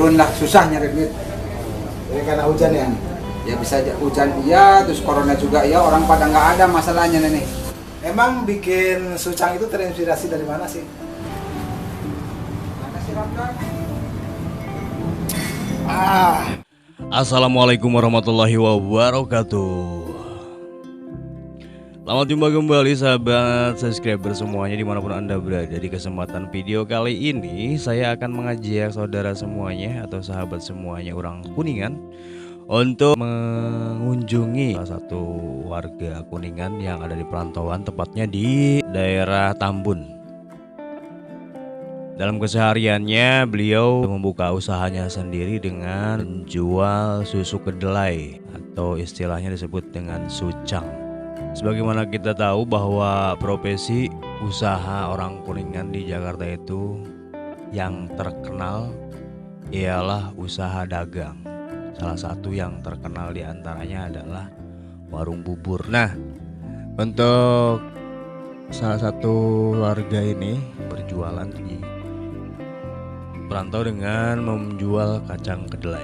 turun lah, susah nyari duit. Ini karena hujan ya? Ya bisa aja hujan iya, terus corona juga iya, orang pada nggak ada masalahnya nih. Emang bikin Sucang itu terinspirasi dari mana sih? Mana sih Ramdan? Assalamualaikum warahmatullahi wabarakatuh. Selamat jumpa kembali sahabat subscriber semuanya dimanapun anda berada. Di kesempatan video kali ini saya akan mengajak saudara semuanya atau sahabat semuanya orang Kuningan untuk mengunjungi salah satu warga Kuningan yang ada di perantauan, tepatnya di daerah Tambun. Dalam kesehariannya beliau membuka usahanya sendiri dengan menjual susu kedelai atau istilahnya disebut dengan sucang. Sebagaimana kita tahu bahwa profesi usaha orang Kuningan di Jakarta itu yang terkenal ialah usaha dagang. Salah satu yang terkenal diantaranya adalah warung bubur. Nah, untuk salah satu warga ini berjualan di perantau dengan menjual kacang kedelai.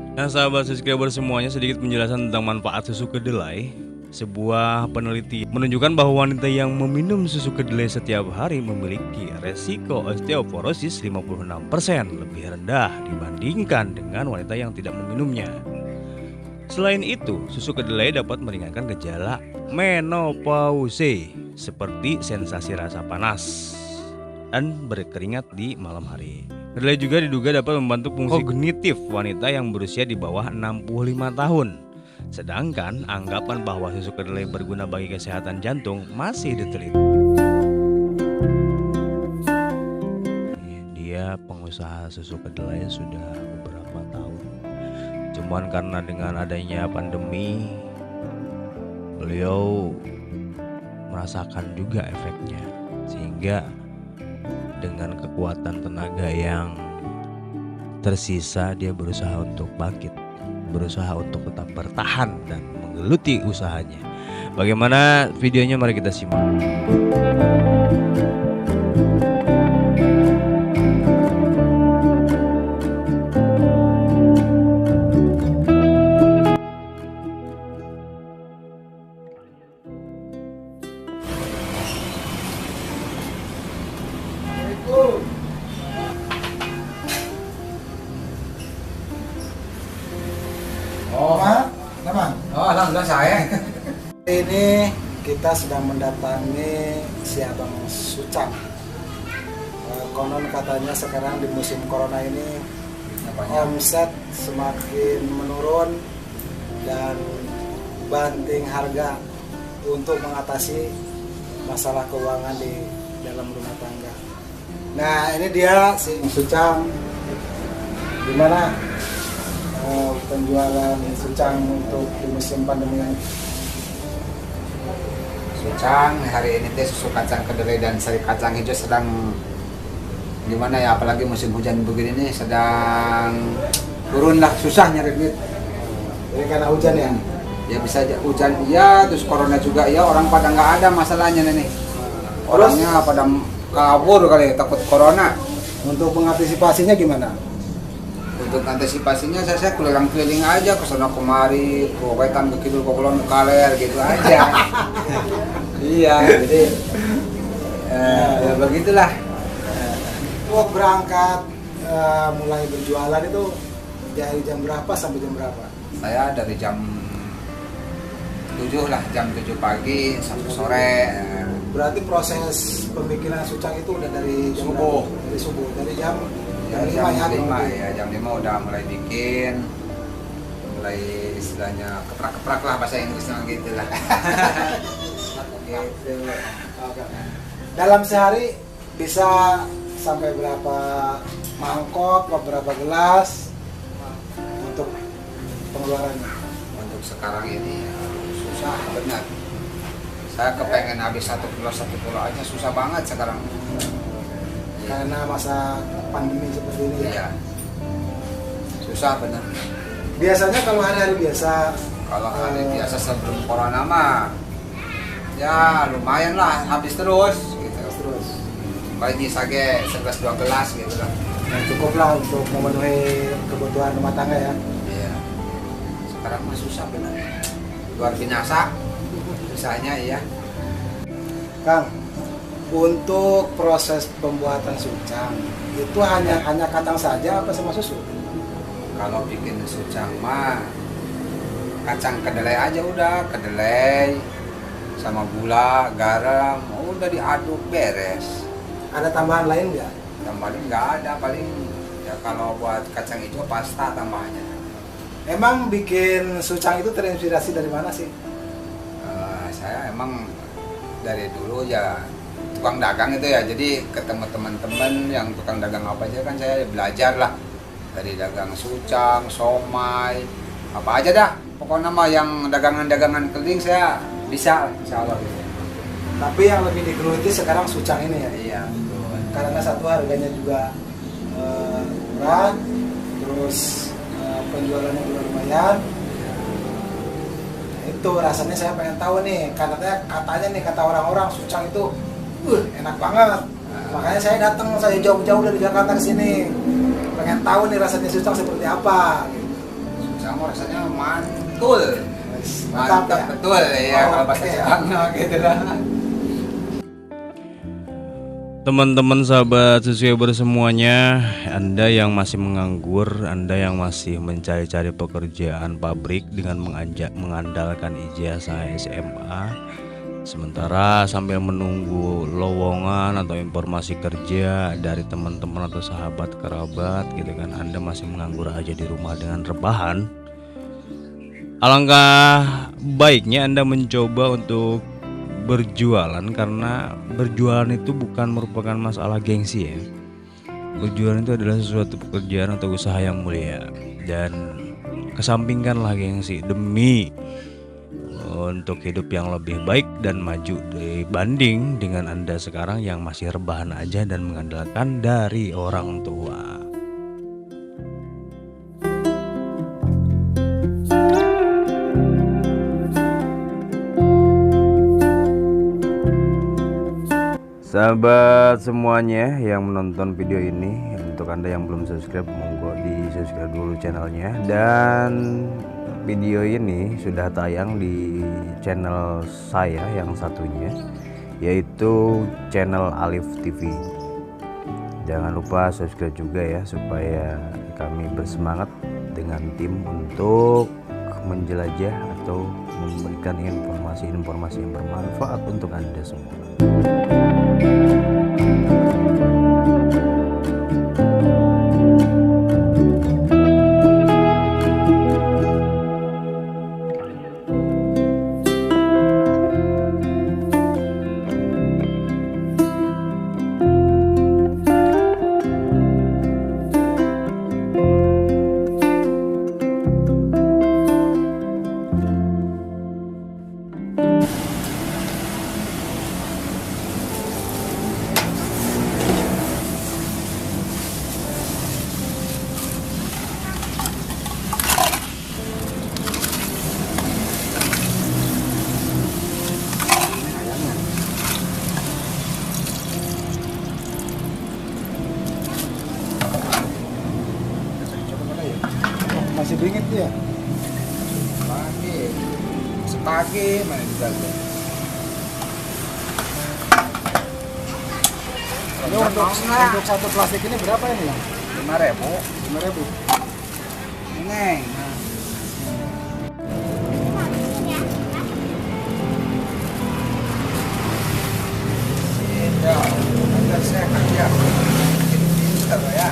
Nah, sahabat subscriber semuanya, sedikit penjelasan tentang manfaat susu kedelai. Sebuah penelitian menunjukkan bahwa wanita yang meminum susu kedelai setiap hari memiliki resiko osteoporosis 56% lebih rendah dibandingkan dengan wanita yang tidak meminumnya. Selain itu, susu kedelai dapat meringankan gejala menopause seperti sensasi rasa panas dan berkeringat di malam hari. Kedelai juga diduga dapat membantu fungsi kognitif wanita yang berusia di bawah 65 tahun. Sedangkan anggapan bahwa susu kedelai berguna bagi kesehatan jantung masih diteliti. Dia pengusaha susu kedelai sudah beberapa tahun. Cuman karena dengan adanya pandemi, beliau merasakan juga efeknya, sehingga dengan kekuatan tenaga yang tersisa dia berusaha untuk bangkit, berusaha untuk tetap bertahan dan menggeluti usahanya. Bagaimana videonya, mari kita simak. Alhamdulillah saya. Ini kita sedang mendatangi si Abang Sucang. Konon katanya sekarang di musim corona ini omset semakin menurun dan banting harga untuk mengatasi masalah keuangan di dalam rumah tangga. Nah, ini dia si Sucang. Gimana penjualan sucang untuk di musim pandemi ini? Sucang hari ini susu kacang kedelai dan sari kacang hijau sedang gimana ya, apalagi musim hujan begini nih, sedang turun lah, susah nyari duit. Ini karena hujan ya? Ya bisa aja hujan iya, terus corona juga iya, orang pada nggak ada masalahnya nih. Orangnya pada kabur kali takut corona. Untuk mengantisipasinya gimana? Untuk antisipasinya saya keliling-keliling aja ke sana kemari, ke wetan, ke kidul, ke kulon, ke kaler gitu aja. Iya, jadi ya begitulah. Waktu berangkat mulai berjualan itu dari jam berapa sampai jam berapa? Saya dari jam 7 lah, jam 7 pagi sampai sore. Berarti proses pembikinan sucang itu udah dari jam Subuh. berapa? Dari subuh, dari jam Ya, jam 5 ya, jam 5 udah mulai bikin, mulai istilahnya keprak-keprak lah bahasa Inggrisnya gitu lah. Gitu. Oke. Dalam sehari bisa sampai berapa mangkok, berapa gelas untuk pengeluarannya? Untuk sekarang ini ya, susah benar. Saya kepengen habis 1 kilo aja susah banget sekarang. Karena masa pandemi seperti ini ya. Iya. Susah benar. Biasanya kalau hari-hari biasa, Kalau hari biasa sebelum corona mah ya lumayan lah, habis terus gitu. terus Paling sage 11-12 gitu lah. Ya, cukup lah untuk memenuhi kebutuhan rumah tangga ya. Iya. Sekarang mah susah benar. Luar biasa. Susahnya ya. Kang, untuk proses pembuatan sucang itu hanya kacang saja apa sama susu? Kalau bikin sucang mah kacang kedelai aja udah, kedelai sama gula, garam, udah diaduk beres. Ada tambahan lain nggak? Tambahin nggak ada, paling ya kalau buat kacang hijau pasta tambahannya. Emang bikin sucang itu terinspirasi dari mana sih? Saya emang dari dulu ya tukang dagang itu ya, jadi ketemu teman-teman yang tukang dagang apa aja kan saya belajar lah, dari dagang sucang, somai, apa aja dah pokoknya mah yang dagangan-dagangan keliling saya bisa, insya Allah gitu. Tapi yang lebih digeluti sekarang sucang ini ya? Iya betul. Karena satu harganya juga murah, terus penjualannya juga lumayan. Nah, itu rasanya saya pengen tahu nih, katanya nih kata orang-orang sucang itu enak banget. Makanya saya datang, saya jauh-jauh dari Jakarta ke sini, pengen tahu nih rasanya sucang seperti apa. Sucang rasanya mantul, Mantap mantap ya? betul ya kalau bahasa Oke. Jawanya gitu lah. Teman-teman sahabat subscriber semuanya, Anda yang masih menganggur, Anda yang masih mencari-cari pekerjaan pabrik dengan mengandalkan ijazah SMA, sementara sambil menunggu lowongan atau informasi kerja dari teman-teman atau sahabat kerabat gitu kan, Anda masih menganggur aja di rumah dengan rebahan. Alangkah baiknya Anda mencoba untuk berjualan, karena berjualan itu bukan merupakan masalah gengsi ya. Berjualan itu adalah sesuatu pekerjaan atau usaha yang mulia, dan kesampingkanlah gengsi demi untuk hidup yang lebih baik dan maju dibanding dengan Anda sekarang yang masih rebahan aja dan mengandalkan dari orang tua. Sahabat semuanya yang menonton video ini, untuk Anda yang belum subscribe, monggo di subscribe dulu channelnya. Dan video ini sudah tayang di channel saya yang satunya, yaitu channel Alif TV. Jangan lupa subscribe juga ya, supaya kami bersemangat dengan tim untuk menjelajah atau memberikan informasi-informasi yang bermanfaat untuk Anda semua. Masih dingin dia. Sepagi mana juga tuh. Ini untuk satu plastik ini berapa ini ya? 5.000. 5.000. Ini. Ya, nanti saya kerja. Pintar ya.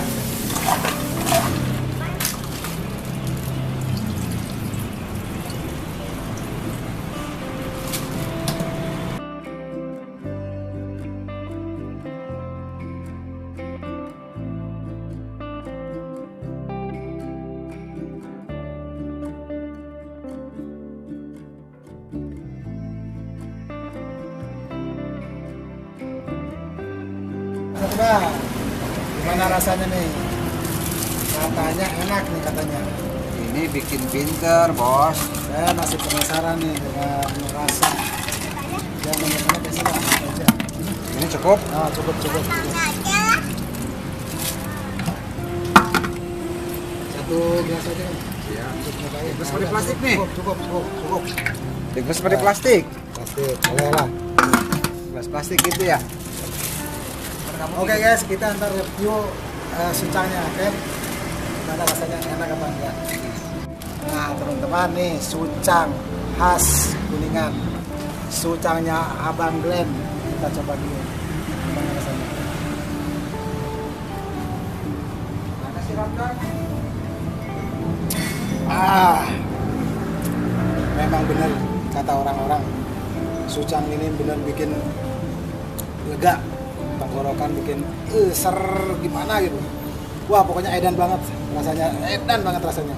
Nah, gimana rasanya nih? Katanya enak nih katanya. Ini bikin pinter, bos. Saya masih penasaran nih dengan rasa. Jangan banyak-banyak ya, sedang aja. Ini cukup. Nah, cukup. satu gelas aja kan. Iya. Untuk nyobain. Gelas seperti plastik nih. Cukup. Gelas seperti plastik. Plastik, boleh lah. Gelas plastik gitu ya. Oke guys, kita antar review sucangnya, oke? Gimana rasanya, enak apa enggak? Nah teman-teman nih, sucang khas Kuningan. Sucangnya Abang Glenn. Kita coba dulu. Gimana rasanya? Mana sih Ronda? Memang benar kata orang-orang, sucang ini benar bikin lega tenggorokan, bikin ser gimana gitu. Wah pokoknya edan banget rasanya, edan banget rasanya.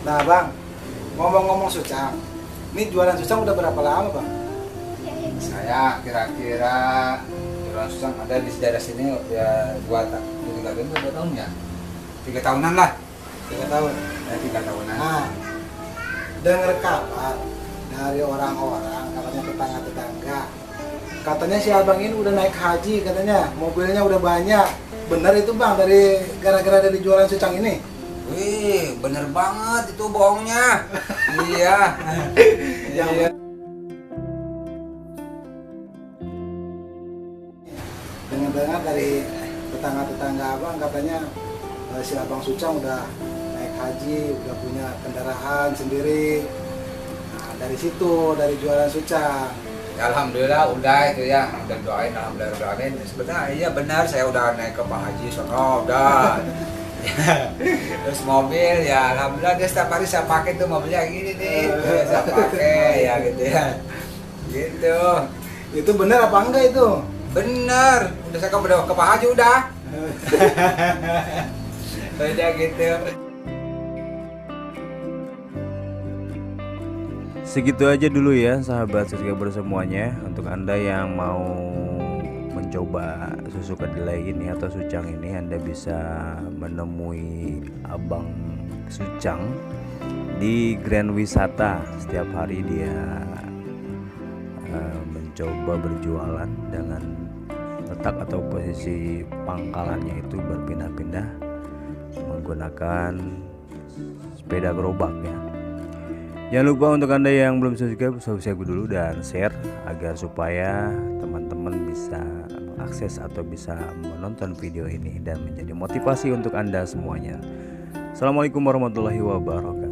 Nah bang, ngomong-ngomong sucang, ini jualan sucang udah berapa lama bang? Saya kira-kira jualan susang ada di daerah sini ya 2 tahun ya. 3 tahunan lah. 3 tahun. Ya 3 tahunan. Nah, dengar kabar dari orang-orang, katanya tetangga-tetangga, katanya si abang ini udah naik haji, katanya mobilnya udah banyak. Bener itu bang, dari gara-gara dari jualan sucang ini? Wih, bener banget itu bohongnya. Iya. Iya. Dengar-dengar dari tetangga-tetangga abang, katanya si abang sucang udah naik haji, udah punya kendaraan sendiri. Nah, dari situ, dari jualan sucang. Ya, alhamdulillah udah itu ya, udah doain, alhamdulillah doain. Sebenarnya iya benar, saya udah naik ke Pak Haji sono udah. Terus mobil ya alhamdulillah dia setiap hari saya pakai tuh mobilnya gini nih, saya pakai ya gitu ya. Gitu. Itu bener apa enggak itu? Bener, udah saya ke Pak Haji udah. Udah gitu. Segitu aja dulu ya sahabat subscriber semuanya. Untuk Anda yang mau mencoba susu kedelai ini atau sucang ini, Anda bisa menemui Abang Sucang di Grand Wisata. Setiap hari dia mencoba berjualan dengan letak atau posisi pangkalannya itu berpindah-pindah menggunakan sepeda gerobak ya. Jangan lupa untuk Anda yang belum subscribe dulu dan share agar supaya teman-teman bisa mengakses atau bisa menonton video ini dan menjadi motivasi untuk Anda semuanya. Assalamualaikum warahmatullahi wabarakatuh.